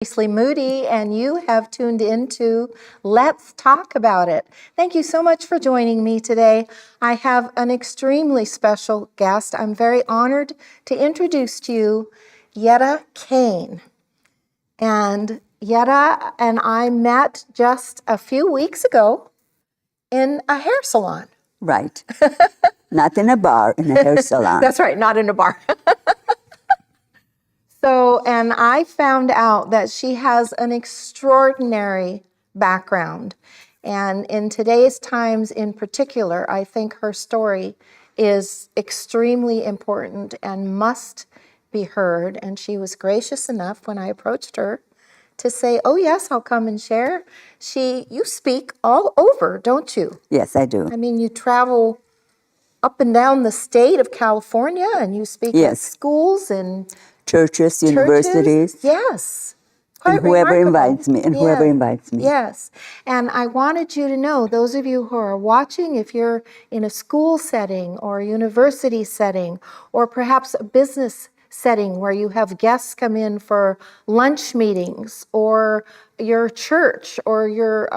Moody, and you have tuned into Let's Talk About It. Thank you so much for joining me today. I have an extremely special guest. I'm very honored to introduce to you Yetta Kane. And Yetta and I met just a few weeks ago in a hair salon. Right. Not in a bar, in a hair salon. That's right, not in a bar. So, and I found out that she has an extraordinary background. And in today's times in particular, I think her story is extremely important and must be heard. And she was gracious enough when I approached her to say, oh yes, I'll come and share. You speak all over, don't you? Yes, I do. I mean, you travel up and down the state of California and you speak at schools and churches, universities. Yes. And whoever invites me, whoever invites me. Yes. And I wanted you to know, those of you who are watching, if you're in a school setting or a university setting, or perhaps a business setting where you have guests come in for lunch meetings, or your church or your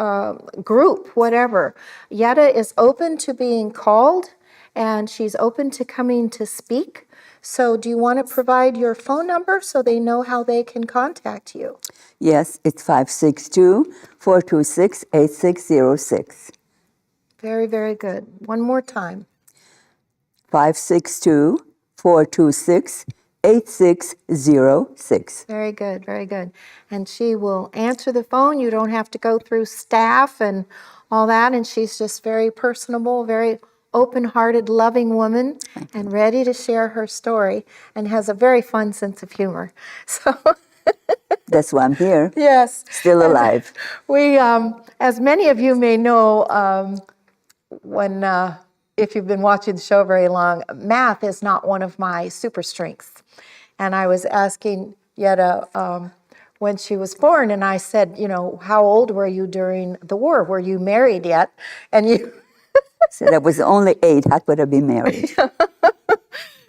group, whatever, Yetta is open to being called and she's open to coming to speak. So do you want to provide your phone number so they know how they can contact you? Yes, it's 562-426-8606. Very, very good. One more time. 562-426-8606. Very good, very good. And she will answer the phone. You don't have to go through staff and all that. And she's just very personable, very open-hearted, loving woman and ready to share her story and has a very fun sense of humor. So that's why I'm here. Yes. Still alive. We, as many of you may know, if you've been watching the show very long, math is not one of my super strengths. And I was asking Yetta when she was born, and I said, how old were you during the war? Were you married yet? And you said I was only 8. How could I be married?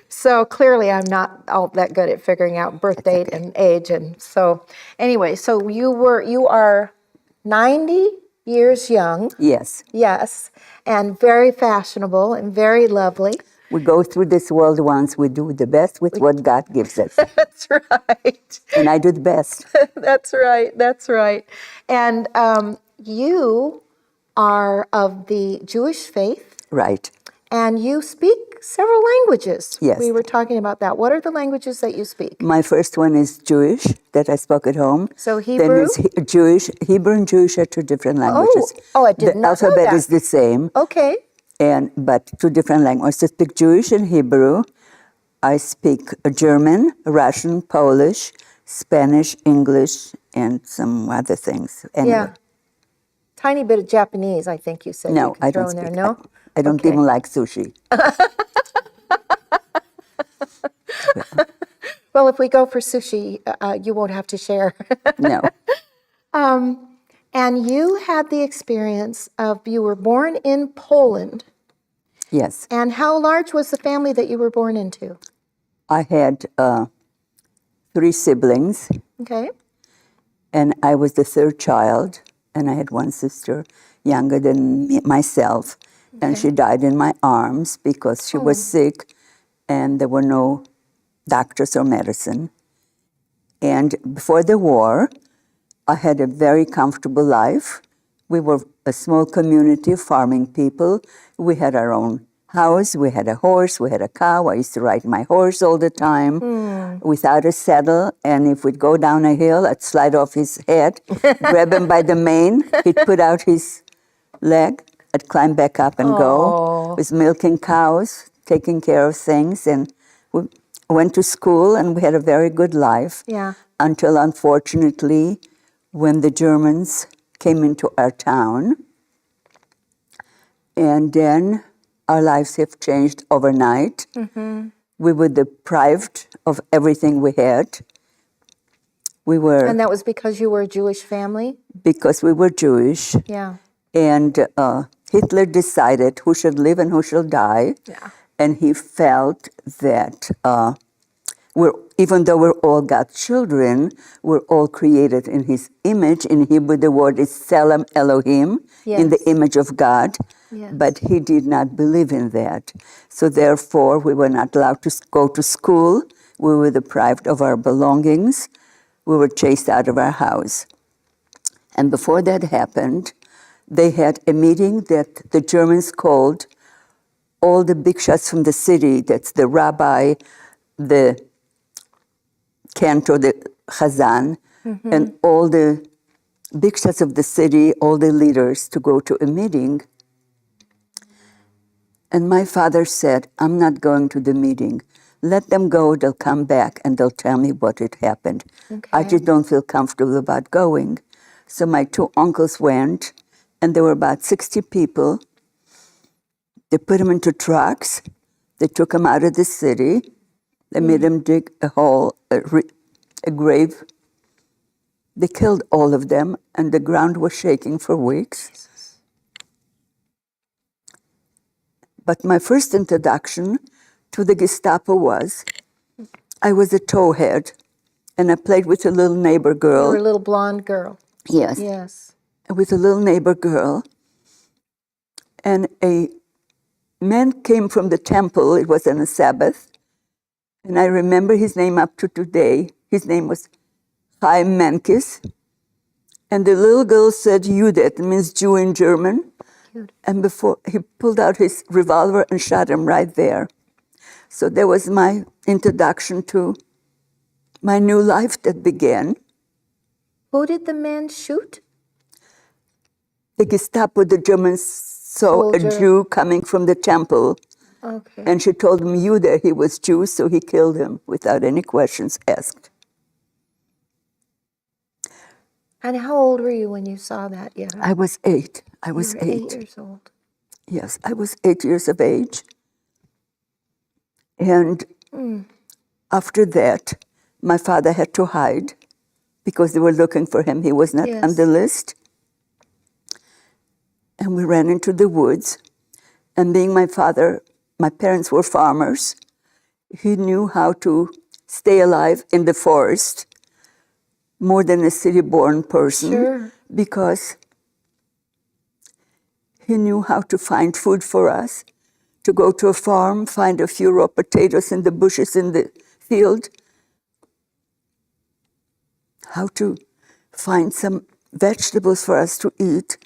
So clearly I'm not all that good at figuring out birth date and age. And so anyway, so you are 90 years young. Yes. Yes. And very fashionable and very lovely. We go through this world once. We do the best with what God gives us. That's right. And I do the best. That's right. That's right. And you are of the Jewish faith. Right. And you speak several languages. Yes. We were talking about that. What are the languages that you speak? My first one is Jewish, that I spoke at home. So Hebrew? Then it's Jewish. Hebrew and Jewish are 2 different languages. Oh, I did not know that. The alphabet is the same. Okay. But 2 different languages. I speak Jewish and Hebrew. I speak German, Russian, Polish, Spanish, English, and some other things. Anyway. Yeah. Tiny bit of Japanese, I think you said. No, you could I throw don't in speak. there. No? I don't Okay. even like sushi. Well, if we go for sushi, you won't have to share. No. And you had the experience of, you were born in Poland. Yes. And how large was the family that you were born into? I had 3 siblings, Okay. and I was the 3rd child, and I had 1 sister younger than myself, and she died in my arms because she was sick, and there were no doctors or medicine. And before the war, I had a very comfortable life. We were a small community of farming people. We had our own house, we had a horse, we had a cow. I used to ride my horse all the time without a saddle, and if we'd go down a hill, I'd slide off his head, grab him by the mane, he'd put out his leg, I'd climb back up and go. I was milking cows, taking care of things, and we went to school, and we had a very good life. Yeah. Until, unfortunately, when the Germans came into our town, and then our lives have changed overnight. Mm-hmm. We were deprived of everything we had. And that was because you were a Jewish family? Because we were Jewish. Yeah. And Hitler decided who should live and who should die. Yeah. And he felt that even though we're all God's children, we're all created in His image. In Hebrew, the word is Tselem Elohim, in the Yes. image of God. Yes. But he did not believe in that. So therefore, we were not allowed to go to school. We were deprived of our belongings. We were chased out of our house. And before that happened, they had a meeting that the Germans called all the big shots from the city. That's the rabbi, the cantor, the chazan, and all the big shots of the city, all the leaders, to go to a meeting. And my father said, I'm not going to the meeting. Let them go, they'll come back, and they'll tell me what had happened. Okay. I just don't feel comfortable about going. So my two uncles went, and there were about 60 people. They put them into trucks. They took them out of the city. They made them dig a hole, a grave. They killed all of them, and the ground was shaking for weeks. Jesus. But my first introduction to the Gestapo was, I was a towhead, and I played with a little neighbor You girl. were a little blonde girl. Yes, Yes. with a little neighbor girl. And a man came from the temple, it was on a Sabbath, and I remember his name up to today. His name was Chaim Menkes. And the little girl said, Judet, means Jew in German. Cute. And before he pulled out his revolver and shot him right there. So that was my introduction to my new life that began. Who did the man shoot? The Gestapo, the Germans saw a Soldier. Jew coming from the temple, Okay. and she told him Judah he was Jew, so he killed him without any questions asked. And how old were you when you saw that, Yetta? I was 8. I You was were 8. 8 years old. Yes, I was 8 years of age. And after that, my father had to hide because they were looking for him. He was not on the Yes. list. And we ran into the woods. And being my parents were farmers. He knew how to stay alive in the forest more than a city-born person. Sure. Because he knew how to find food for us, to go to a farm, find a few raw potatoes in the bushes in the field, how to find some vegetables for us to eat.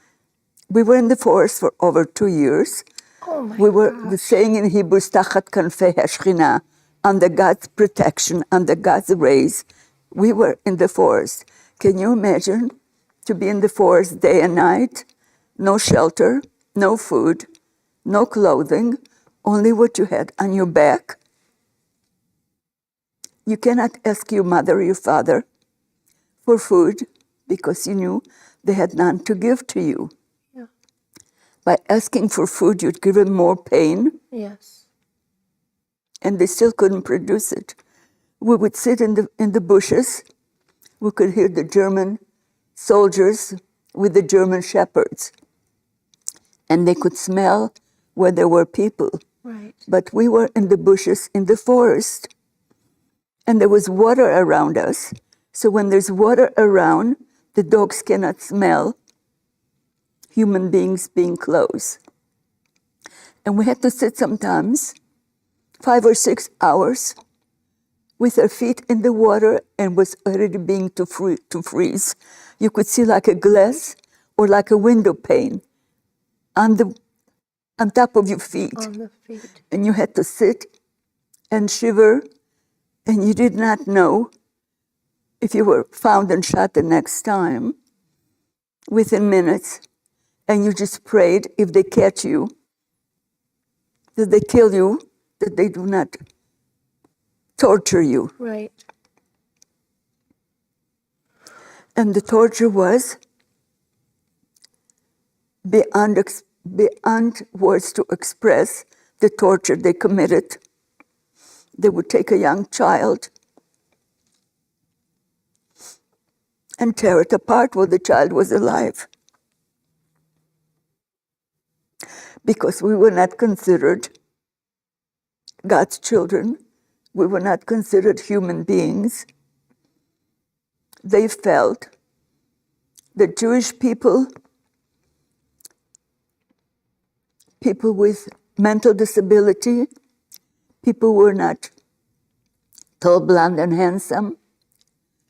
We were in the forest for over 2 years. Oh my We were gosh. saying in Hebrew, "Tachat kanfei hashchina," under God's protection, under God's rays. We were in the forest. Can you imagine to be in the forest day and night? No shelter, no food, no clothing, only what you had on your back. You cannot ask your mother or your father for food because you knew they had none to give to you. Yeah. By asking for food, you'd give them more pain, Yes. and they still couldn't produce it. We would sit in the bushes. We could hear the German soldiers with the German shepherds, and they could smell where there were people. Right. But we were in the bushes in the forest, and there was water around us. So when there's water around, the dogs cannot smell human beings being close. And we had to sit sometimes 5 or 6 hours with our feet in the water and was already being to freeze. You could see like a glass or like a window pane on top of your feet. On the feet. And you had to sit and shiver, and you did not know if you were found and shot the next time within minutes. And you just prayed if they catch you, that they kill you, that they do not torture you. Right. And the torture was beyond words to express the torture they committed. They would take a young child and tear it apart while the child was alive. Because we were not considered God's children. we were not considered human beings. They felt that Jewish people, people with mental disability, people who were not tall, blonde, and handsome,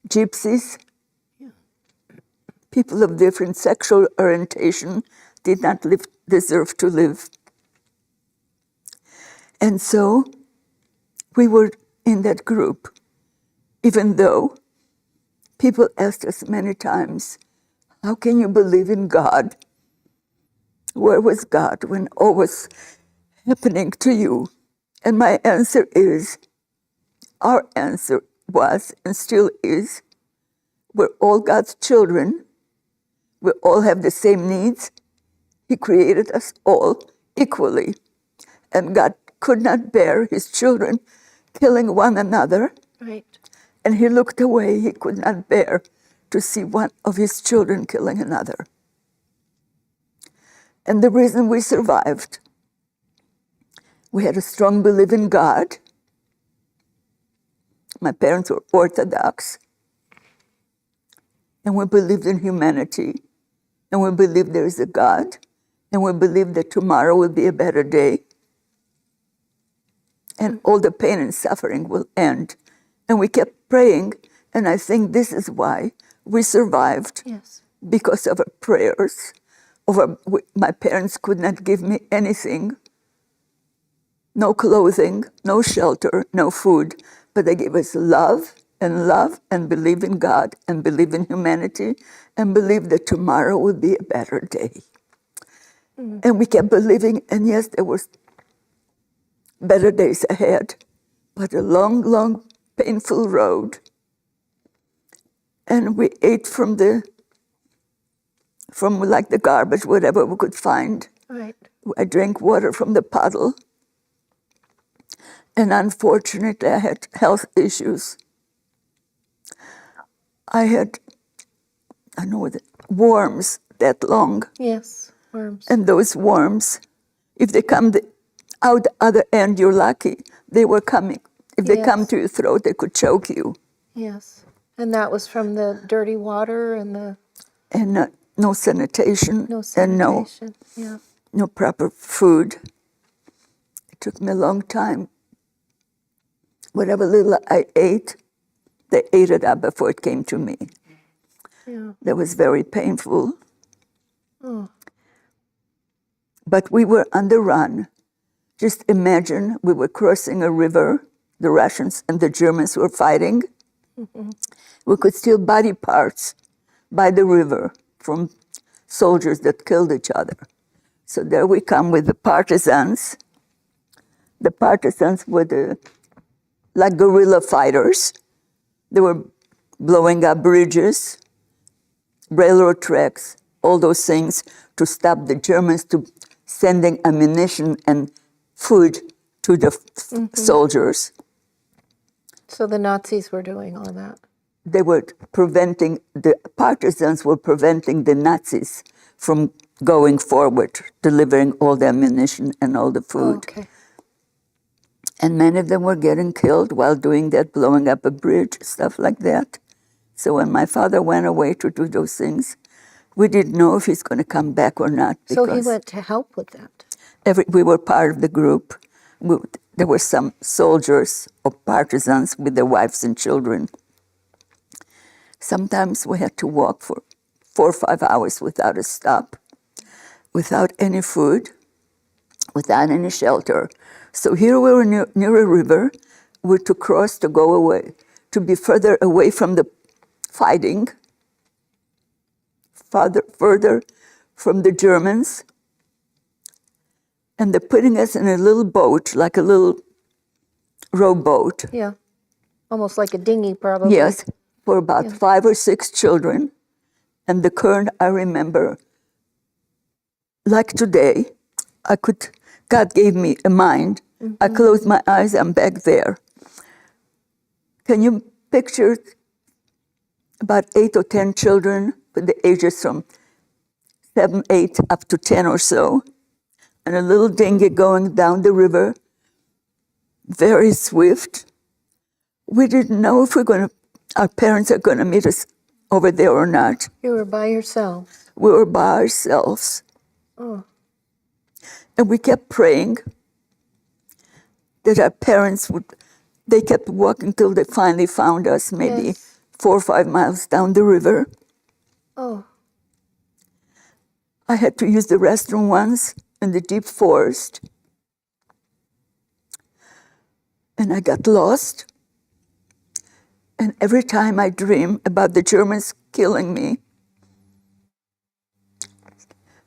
gypsies, people of different sexual orientation did not deserve to live. And so we were in that group, even though people asked us many times, how can you believe in God? Where was God when all was happening to you? And my answer is, our answer was and still is, we're all God's children. We all have the same needs. He created us all equally. And God could not bear his children killing one another. Right. And he looked away. He could not bear to see one of his children killing another. And the reason we survived, we had a strong belief in God. My parents were Orthodox. And we believed in humanity. And we believed there is a God. And we believed that tomorrow will be a better day. And all the pain and suffering will end. And we kept praying. And I think this is why we survived. Yes. Because of our prayers. My parents could not give me anything. No clothing, no shelter, no food. But they gave us love and believe in God and believe in humanity and believe that tomorrow will be a better day. Mm. And we kept believing, and yes, there was better days ahead, but a long, long, painful road. And we ate from like the garbage, whatever we could find. Right. I drank water from the puddle. And unfortunately, I had health issues. I had, worms that long. Yes, worms. And those worms, if they come out the other end, you're lucky. They were coming. If they come to your throat, they could choke you. Yes. And that was from the dirty water and the... And no sanitation. No sanitation, and no proper food. It took me a long time. Whatever little I ate, they ate it up before it came to me. Yeah. That was very painful. Oh. But we were on the run. Just imagine we were crossing a river. The Russians and the Germans were fighting. Mm-hmm. We could steal body parts by the river from soldiers that killed each other. So there we come with the partisans. The partisans were like guerrilla fighters. They were blowing up bridges, railroad tracks, all those things to stop the Germans to sending ammunition and food to the soldiers. So the Nazis were doing all that. They were the partisans were preventing the Nazis from going forward, delivering all the ammunition and all the food. Oh, okay. And many of them were getting killed while doing that, blowing up a bridge, stuff like that. So when my father went away to do those things, we didn't know if he's going to come back or not. So he went to help with that? We were part of the group. There were some soldiers or partisans with their wives and children. Sometimes we had to walk for 4 or 5 hours without a stop, without any food, without any shelter. So here we were near a river. We were to cross to go away, to be further away from the fighting, further from the Germans. And they're putting us in a little boat, like a little rowboat. Yeah, almost like a dinghy probably. Yes, for about 5 or 6 children. And the current, I remember, like today, God gave me a mind. Mm-hmm. I closed my eyes, I'm back there. Can you picture about 8 or 10 children with the ages from 7, 8 up to 10 or so, and a little dinghy going down the river, very swift, we didn't know if our parents are going to meet us over there or not. You were by yourself. We were by ourselves. Oh. And we kept praying that our parents they kept walking till they finally found us, maybe Yes. 4 or 5 miles down the river. Oh. I had to use the restroom once in the deep forest. And I got lost. And every time I dream about the Germans killing me,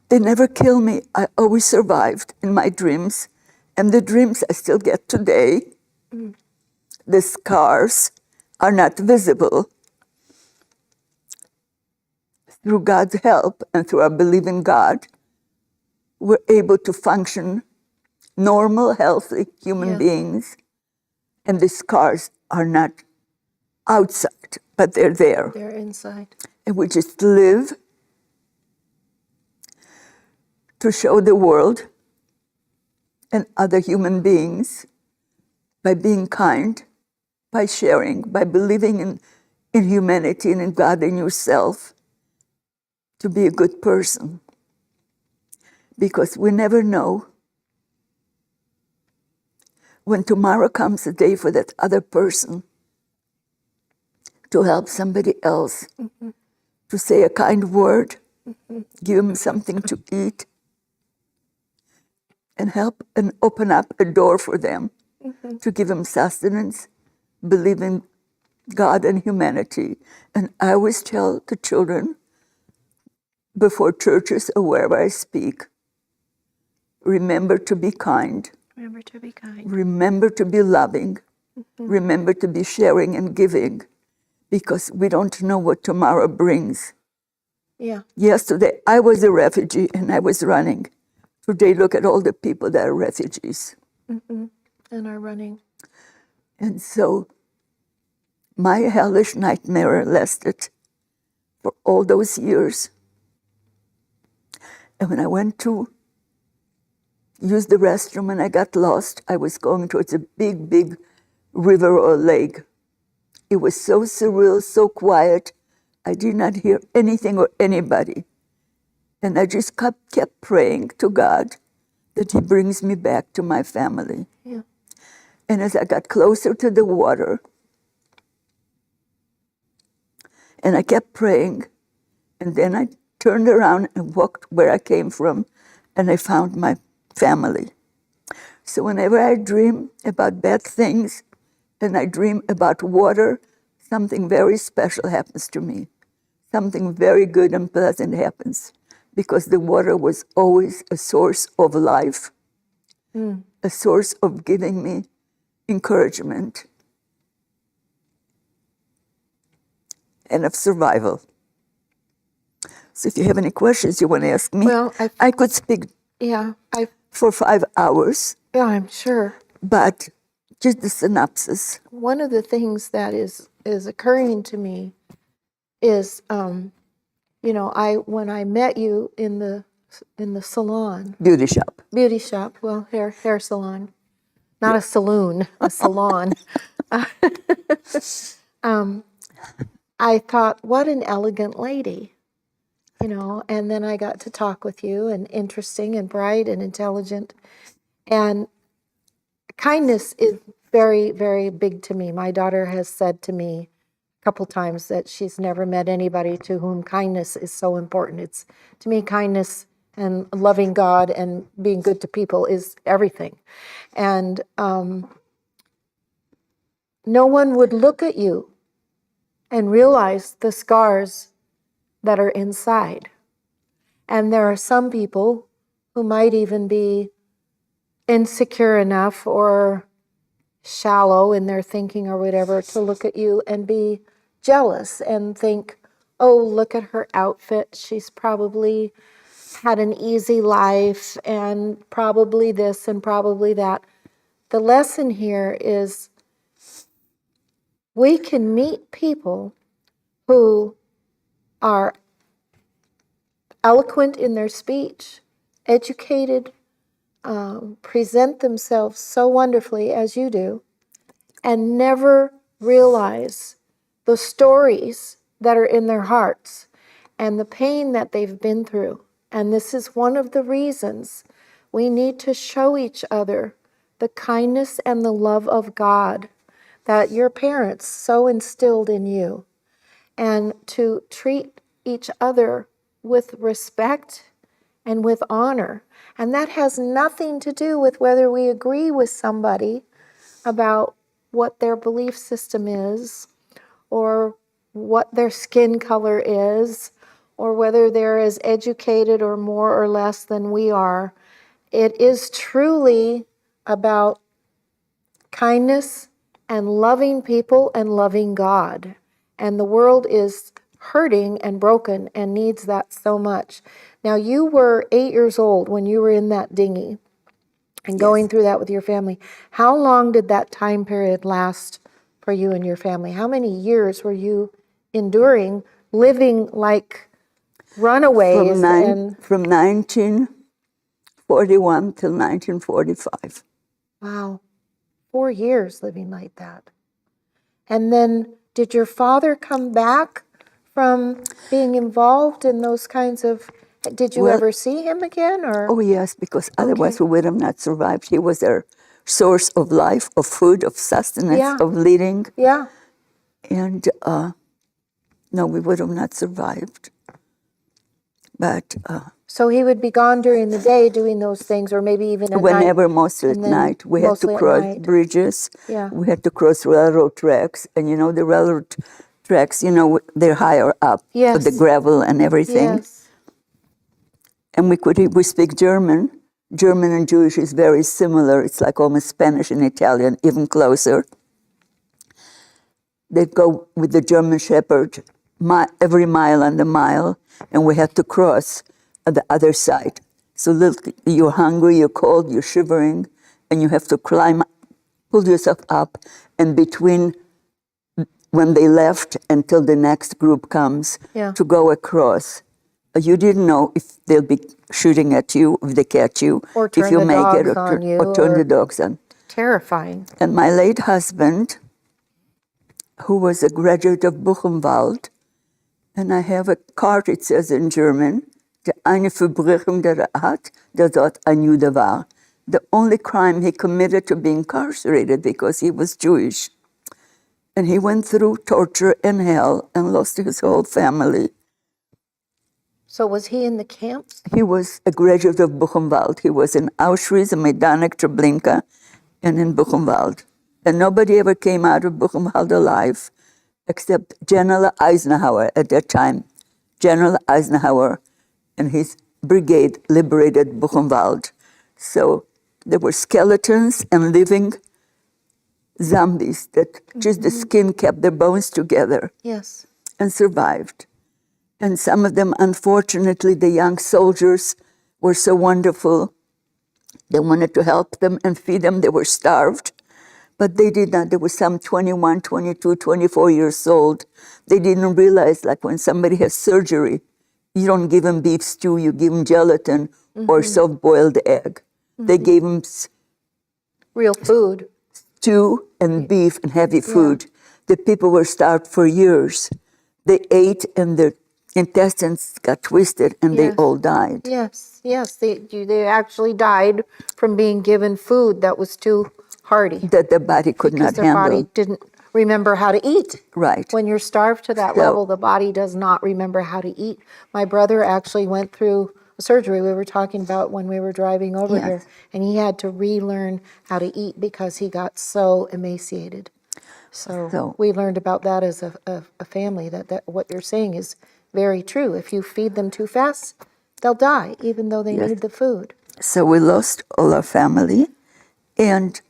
they never kill me. I always survived in my dreams. And the dreams I still get today, the scars are not visible. Through God's help and through our belief in God, we're able to function normal, healthy human beings. And the scars are not outside, but they're there. They're inside. And we just live to show the world and other human beings by being kind, by sharing, by believing in humanity and in God and yourself, to be a good person. Because we never know when tomorrow comes a day for that other person to help somebody else, to say a kind word, give them something to eat, and help and open up a door for them, to give them sustenance, believe in God and humanity. And I always tell the children before churches or wherever I speak, remember to be kind. Remember to be kind. Remember to be loving. Remember to be sharing and giving, because we don't know what tomorrow brings. Yeah. Yesterday, I was a refugee and I was running. Today, look at all the people that are refugees. And are running. And so my hellish nightmare lasted for all those years. And when I went to use the restroom and I got lost, I was going towards a big, big river or lake. It was so surreal, so quiet. I did not hear anything or anybody. And I just kept praying to God that He brings me back to my family. Yeah. And as I got closer to the water, and I kept praying, and then I turned around and walked where I came from, and I found my family. So whenever I dream about bad things, and I dream about water, something very special happens to me. Something very good and pleasant happens, because the water was always a source of life, a source of giving me encouragement and of survival. So if you have any questions you want to ask me, Well, I could speak for 5 hours, I'm sure. but just the synopsis. One of the things that is occurring to me is, when I met you in the salon, Beauty shop. beauty shop, well, hair salon, not a saloon, a salon. I thought, what an elegant lady, and then I got to talk with you, and interesting and bright and intelligent. And kindness is very, very big to me. My daughter has said to me a couple times that she's never met anybody to whom kindness is so important. It's, to me, kindness and loving God and being good to people is everything. And no one would look at you and realize the scars that are inside. And there are some people who might even be insecure enough or shallow in their thinking or whatever to look at you and be jealous and think, oh, look at her outfit. She's probably had an easy life and probably this and probably that. The lesson here is we can meet people who are eloquent in their speech, educated, present themselves so wonderfully as you do, and never realize the stories that are in their hearts and the pain that they've been through. And this is one of the reasons we need to show each other the kindness and the love of God that your parents so instilled in you, and to treat each other with respect and with honor. And that has nothing to do with whether we agree with somebody about what their belief system is, or what their skin color is, or whether they're as educated or more or less than we are. It is truly about kindness and loving people and loving God. And the world is hurting and broken and needs that so much. Now, you were 8 years old when you were in that dinghy and going through that with your family. How long did that time period last for you and your family? How many years were you enduring, living like runaways? From 1941 till 1945. Wow, 4 years living like that. And then did your father come back from being involved in those kinds of, did you ever see him again? Or? Oh yes, because otherwise we would have not survived. He was our source of life, of food, of sustenance, of leading. Yeah. And no, we would have not survived. But so he would be gone during the day doing those things, or maybe even at whenever, night? mostly at night. We had to cross bridges. Yeah. We had to cross railroad tracks. And you know, the railroad tracks, you know, they're higher up with the gravel and everything. Yes. And we speak German. German and Jewish is very similar. It's like almost Spanish and Italian, even closer. They'd go with the German shepherd every mile and a mile, and we had to cross at the other side. So you're hungry, you're cold, you're shivering, and you have to pull yourself up, and between when they left until the next group comes to go across. You didn't know if they'll be shooting at you, if they catch you, or if you make it, or turn the dogs on. Terrifying. And my late husband, who was a graduate of Buchenwald, and I have a card, it says in German, "Der eine Verbrechung, der hat, der dort ein Jude war." The only crime he committed to be incarcerated because he was Jewish. And he went through torture and hell and lost his whole family. So was he in the camps? He was a graduate of Buchenwald. He was in Auschwitz, in Majdanek, Treblinka, and in Buchenwald. And nobody ever came out of Buchenwald alive except General Eisenhower at that time. General Eisenhower and his brigade liberated Buchenwald. So there were skeletons and living zombies that just the skin kept their bones together. Yes. And survived. And some of them, unfortunately, the young soldiers were so wonderful. They wanted to help them and feed them. They were starved. But they did not. There were some 21, 22, 24 years old. They didn't realize, like when somebody has surgery, you don't give them beef stew, you give them gelatin or soft-boiled egg. They gave them real food. Stew and beef and heavy food. The people were starved for years. They ate and their intestines got twisted and they all died. Yes, yes. They actually died from being given food that was too hearty. That their body could not handle. Because their body didn't remember how to eat. Right. When you're starved to that level, the body does not remember how to eat. My brother actually went through a surgery we were talking about when we were driving over here, and he had to relearn how to eat because he got so emaciated. So we learned about that as a family, that what you're saying is very true. If you feed them too fast, they'll die, even though they need the food. So we lost all our family, and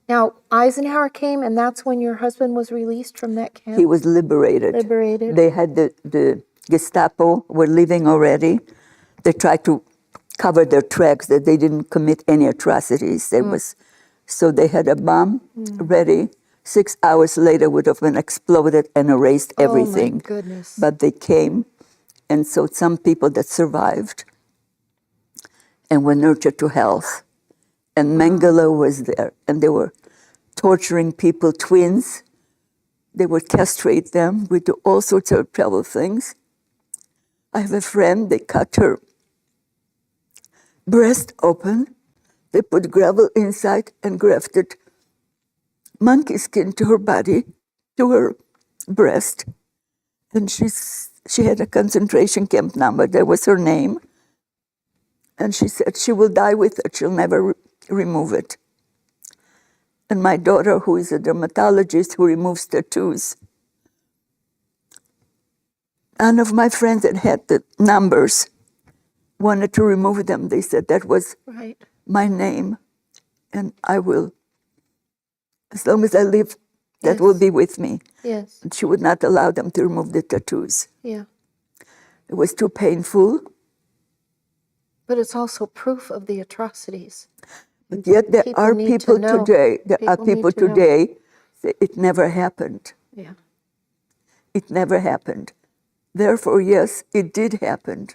now, Eisenhower came, and that's when your husband was released from that camp? he was liberated. Liberated. They had the Gestapo were leaving already. They tried to cover their tracks that they didn't commit any atrocities. So they had a bomb ready. 6 hours later would have been exploded and erased everything. Oh, my goodness. But they came, and so some people that survived and were nurtured to health. And Mengele was there, and there were torturing people, twins. They would castrate them. We do all sorts of terrible things. I have a friend, they cut her breast open. They put gravel inside and grafted monkey skin to her body, to her breast. And she had a concentration camp number. That was her name. And she said she will die with it. She'll never remove it. And my daughter, who is a dermatologist who removes tattoos, none of my friends that had the numbers wanted to remove them. They said that was Right. my name, and I will, as long as I live, that Yes. will be with me. Yes. And she would not allow them to remove the tattoos. Yeah. It was too painful. But it's also proof of the atrocities. But yet there People are need to people know. today, there are People need people to know. today say it never happened. Yeah. It never happened. Therefore, yes, it did happen.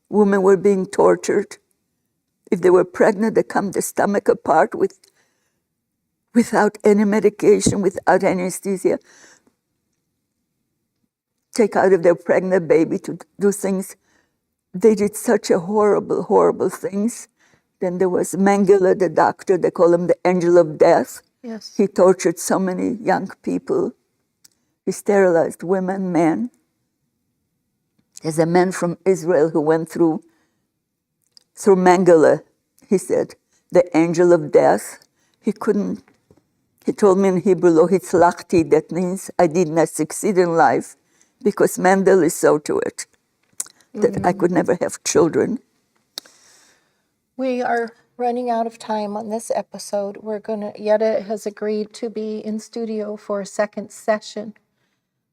Women were being tortured. If they were pregnant, they cut the stomach apart without any medication, without anesthesia. Take out of their pregnant baby to do things. They did such a horrible, horrible things. Then there was Mengele, the doctor, they call him the angel of death. Yes. He tortured so many young people. He sterilized women, men. There's a man from Israel who went through Mengele, he said, the angel of death. He told me in Hebrew, lo hitzlachti, that means I did not succeed in life, because Mendel is so to it, that I could never have children. We are running out of time on this episode. Yetta has agreed to be in studio for a second session.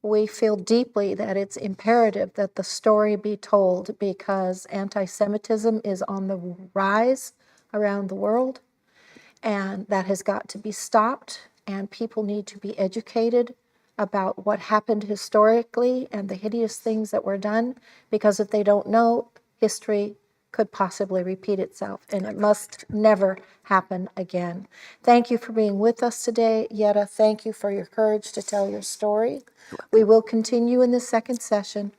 We feel deeply that it's imperative that the story be told because anti-Semitism is on the rise around the world, and that has got to be stopped, and people need to be educated about what happened historically and the hideous things that were done, because if they don't know, history could possibly repeat itself, and it must never happen again. Thank you for being with us today, Yetta. Thank you for your courage to tell your story. We will continue in the second session.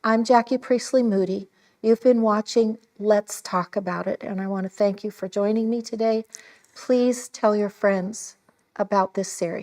I'm Jackie Priestley Moody. You've been watching Let's Talk About It, and I want to thank you for joining me today. Please tell your friends about this series.